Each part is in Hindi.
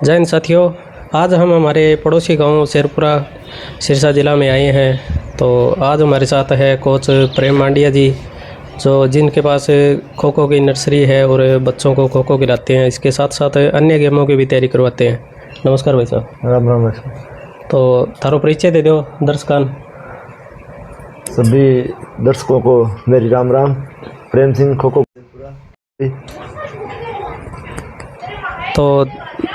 जय हिंद साथियों, आज हम हमारे पड़ोसी गांव शेरपुरा सिरसा ज़िला में आए हैं। तो आज हमारे साथ है कोच प्रेम मांडिया जी, जो जिनके पास खो खो की नर्सरी है और बच्चों को खो खो खिलाते हैं। इसके साथ साथ अन्य गेमों की भी तैयारी करवाते हैं। नमस्कार भाई साहब। राम राम। तो थारो परिचय दे दो दर्शकान। सभी दर्शकों को मेरी राम राम। प्रेम सिंह खो खो। तो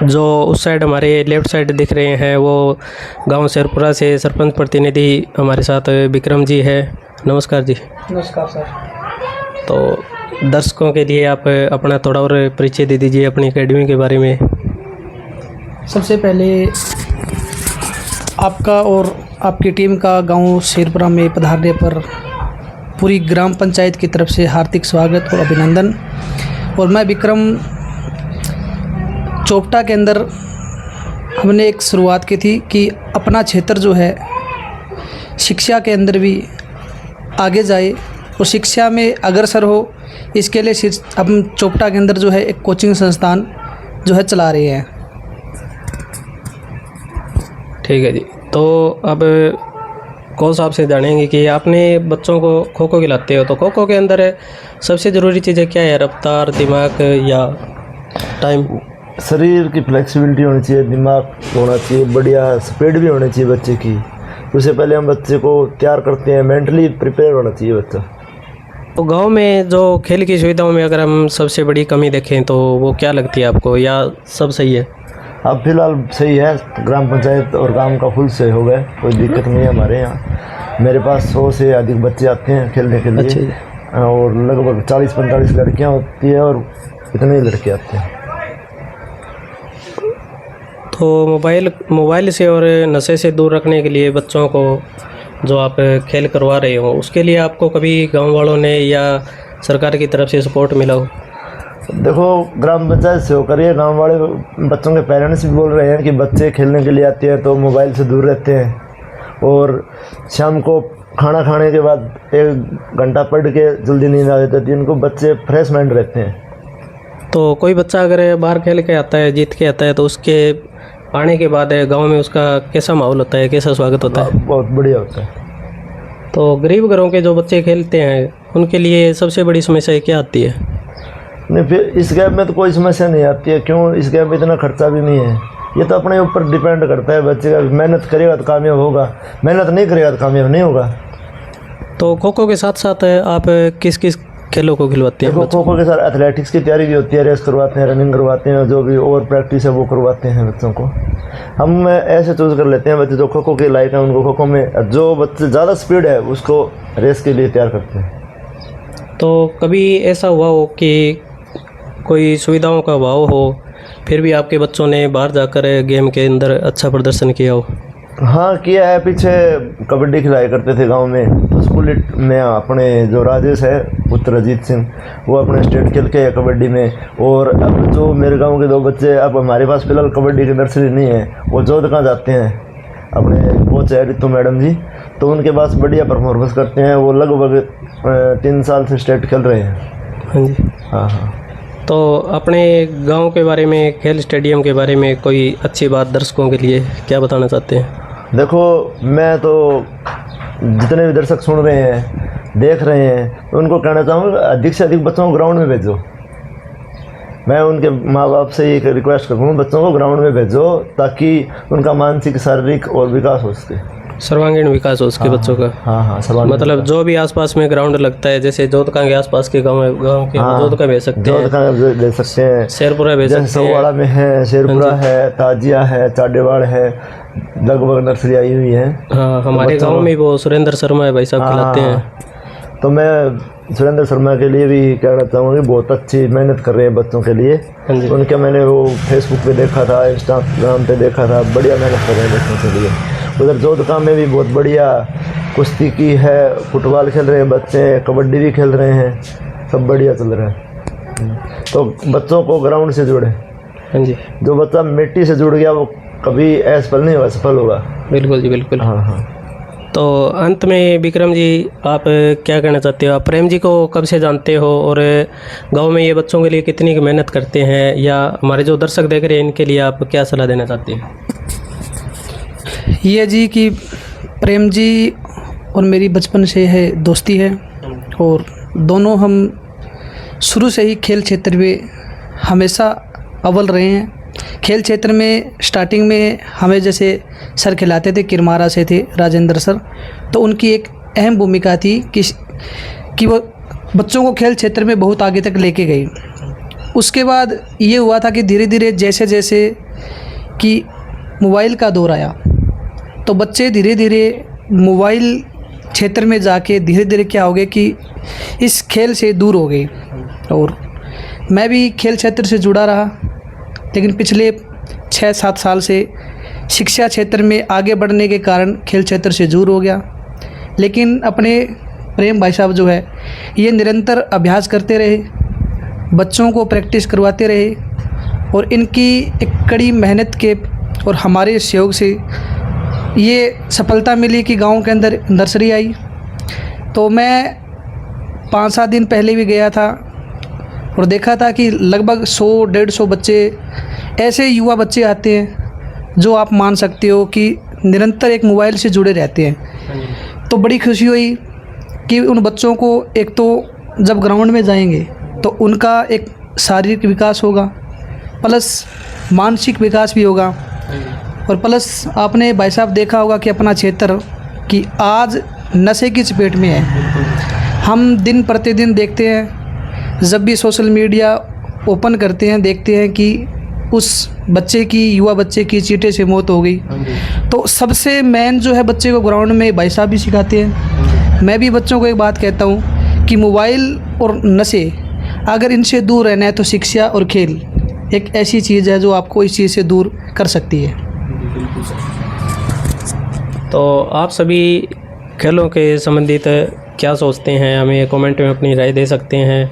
जो उस साइड हमारे लेफ़्ट साइड दिख रहे हैं वो गांव शेरपुरा से सरपंच प्रतिनिधि हमारे साथ विक्रम जी है। नमस्कार जी। नमस्कार सर। तो दर्शकों के लिए आप अपना थोड़ा और परिचय दे दीजिए अपनी एकेडमी के बारे में। सबसे पहले आपका और आपकी टीम का गांव शेरपुरा में पधारने पर पूरी ग्राम पंचायत की तरफ से हार्दिक स्वागत और अभिनंदन। और मैं विक्रम, चोपटा के अंदर हमने एक शुरुआत की थी कि अपना क्षेत्र जो है शिक्षा के अंदर भी आगे जाए और शिक्षा में अग्रसर हो, इसके लिए हम चोपटा के अंदर जो है एक कोचिंग संस्थान जो है चला रहे हैं। ठीक है जी। तो अब कोच साहब से जानेंगे कि आपने बच्चों को खो खो खिलाते हो, तो खो खो के अंदर सबसे ज़रूरी चीज़ें क्या है? रफ्तार, दिमाग या टाइम? शरीर की फ्लेक्सिबिलिटी होनी चाहिए, दिमाग होना चाहिए, बढ़िया स्पीड भी होनी चाहिए बच्चे की। उससे पहले हम बच्चे को तैयार करते हैं, मेंटली प्रिपेयर होना चाहिए बच्चा। तो गांव में जो खेल की सुविधाओं में अगर हम सबसे बड़ी कमी देखें तो वो क्या लगती है आपको, या सब सही है? अब फिलहाल सही है, ग्राम पंचायत और गांव का फुल सहयोग है, कोई दिक्कत नहीं है हमारे यहाँ। मेरे पास 100 से अधिक बच्चे आते हैं खेलने के लिए। अच्छा। और लगभग 40-45 लड़कियाँ होती है और इतने ही लड़के आते हैं। तो मोबाइल से और नशे से दूर रखने के लिए बच्चों को जो आप खेल करवा रहे हो, उसके लिए आपको कभी गांव वालों ने या सरकार की तरफ से सपोर्ट मिला हो? देखो, ग्राम पंचायत से होकर ये गाँव वाले बच्चों के पेरेंट्स भी बोल रहे हैं कि बच्चे खेलने के लिए आते हैं तो मोबाइल से दूर रहते हैं, और शाम को खाना खाने के बाद 1 घंटा पढ़ के जल्दी नींद आ जाती है इनको, बच्चे फ्रेश माइंड रहते हैं। तो कोई बच्चा अगर बाहर खेल के आता है, जीत के आता है, तो उसके आने के बाद गांव में उसका कैसा माहौल होता है, कैसा स्वागत होता है? बहुत बढ़िया होता है। तो गरीब घरों के जो बच्चे खेलते हैं उनके लिए सबसे बड़ी समस्या क्या आती है? नहीं, फिर इस गेम में तो कोई समस्या नहीं आती है। क्यों? इस गेम में इतना खर्चा भी नहीं है। ये तो अपने ऊपर डिपेंड करता है बच्चे का। मेहनत करेगा तो कामयाब होगा, मेहनत नहीं करेगा तो कामयाब नहीं होगा। तो खो खो के साथ साथ आप किस किस खेलों को खिलवाते हैं? खो खो के साथ एथलेटिक्स की तैयारी भी होती है, रेस करवाते हैं, रनिंग करवाते हैं, जो भी ओवर प्रैक्टिस है वो करवाते हैं बच्चों को। हम ऐसे चूज़ कर लेते हैं बच्चे जो खो खो के लायक हैं, उनको खो खो में जो बच्चे ज़्यादा स्पीड है उसको रेस के लिए तैयार करते हैं। तो कभी ऐसा हुआ हो कि कोई सुविधाओं का अभाव हो, फिर भी आपके बच्चों ने बाहर जाकर गेम के अंदर अच्छा प्रदर्शन किया हो? हाँ, किया है। पीछे कबड्डी खिलाया करते थे गांव में, तो स्कूल में अपने जो राजेश है पुत्र अजीत सिंह, वो अपने स्टेट खेल के कबड्डी में। और अब जो मेरे गांव के 2 बच्चे, अब हमारे पास फिलहाल कबड्डी की नर्सरी नहीं है, वो जोधका जाते हैं, अपने कोच है रितु मैडम जी, तो उनके पास बढ़िया परफॉर्मेंस करते हैं। वो लगभग 3 साल से स्टेट खेल रहे हैं। हाँ जी। हाँ हाँ। तो अपने गांव के बारे में, खेल स्टेडियम के बारे में कोई अच्छी बात दर्शकों के लिए क्या बताना चाहते हैं? देखो, मैं तो जितने भी दर्शक सुन रहे हैं, देख रहे हैं, उनको कहना चाहूँगा अधिक से अधिक बच्चों को ग्राउंड में भेजो। मैं उनके माँ बाप से ये रिक्वेस्ट करूँगा, बच्चों को ग्राउंड में भेजो ताकि उनका मानसिक, शारीरिक और विकास हो सके, सर्वांगीण विकास हो उसके बच्चों का। हाँ, मतलब जो भी आसपास में ग्राउंड लगता है, जैसे जोधका के आसपास के गांव के जोधका भेज सकते हैं, जोधका भेज सकते हैं, शेरपुरा भेज सकते हैं, सौवाड़ा में है, शेरपुरा है, ताजिया है, चाडेवाड़ है, लगभग नर्सरी आई हुई है। हाँ, हमारे गांव में वो सुरेंद्र शर्मा है भाई साहब, खिलाते हैं। तो मैं सुरेंद्र शर्मा के लिए भी कहना चाहूँगा कि बहुत अच्छी मेहनत कर रहे हैं बच्चों के लिए। उनके मैंने वो फेसबुक पे देखा था, इंस्टाग्राम पे देखा था, बढ़िया मेहनत कर रहे हैं बच्चों के लिए। उधर जोधका में भी बहुत बढ़िया कुश्ती की है, फुटबॉल खेल रहे हैं बच्चे, कबड्डी भी खेल रहे हैं, सब बढ़िया चल रहा है। तो बच्चों को ग्राउंड से जोड़े। हाँ जी। जो बच्चा मिट्टी से जुड़ गया वो कभी असफल नहीं होगा, सफल होगा। बिल्कुल जी, बिल्कुल। हाँ हाँ। तो अंत में विक्रम जी आप क्या कहना चाहते हो? आप प्रेम जी को कब से जानते हो और गांव में ये बच्चों के लिए कितनी मेहनत करते हैं, या हमारे जो दर्शक देख रहे हैं इनके लिए आप क्या सलाह देना चाहते हैं? ये जी कि प्रेम जी और मेरी बचपन से है दोस्ती है, और दोनों हम शुरू से ही खेल क्षेत्र में हमेशा अव्वल रहे हैं। खेल क्षेत्र में स्टार्टिंग में हमें जैसे सर खिलाते थे, किरमारा से थे राजेंद्र सर, तो उनकी एक अहम भूमिका थी कि वो बच्चों को खेल क्षेत्र में बहुत आगे तक लेके गई। उसके बाद ये हुआ था कि धीरे धीरे जैसे जैसे कि मोबाइल का दौर आया, तो बच्चे धीरे धीरे मोबाइल क्षेत्र में जाके धीरे धीरे क्या हो गए कि इस खेल से दूर हो गए। और मैं भी खेल क्षेत्र से जुड़ा रहा, लेकिन पिछले 6-7 साल से शिक्षा क्षेत्र में आगे बढ़ने के कारण खेल क्षेत्र से दूर हो गया। लेकिन अपने प्रेम भाई साहब जो है ये निरंतर अभ्यास करते रहे, बच्चों को प्रैक्टिस करवाते रहे, और इनकी एक कड़ी मेहनत के और हमारे सहयोग से ये सफलता मिली कि गांव के अंदर नर्सरी आई। तो मैं 5-7 दिन पहले भी गया था और देखा था कि लगभग 100-150 बच्चे, ऐसे युवा बच्चे आते हैं जो आप मान सकते हो कि निरंतर एक मोबाइल से जुड़े रहते हैं। तो बड़ी खुशी हुई कि उन बच्चों को एक तो जब ग्राउंड में जाएंगे तो उनका एक शारीरिक विकास होगा, प्लस मानसिक विकास भी होगा, और प्लस आपने भाई साहब देखा होगा कि अपना क्षेत्र कि आज नशे की चपेट में है। हम दिन प्रतिदिन देखते हैं, जब भी सोशल मीडिया ओपन करते हैं देखते हैं कि उस बच्चे की, युवा बच्चे की चींटे से मौत हो गई। तो सबसे मेन जो है बच्चे को ग्राउंड में भाई साहब भी सिखाते हैं। मैं भी बच्चों को एक बात कहता हूँ कि मोबाइल और नशे अगर इनसे दूर रहना है तो शिक्षा और खेल एक ऐसी चीज़ है जो आपको इस चीज़ से दूर कर सकती है। तो आप सभी खेलों के संबंधित क्या सोचते हैं, हमें कमेंट में अपनी राय दे सकते हैं।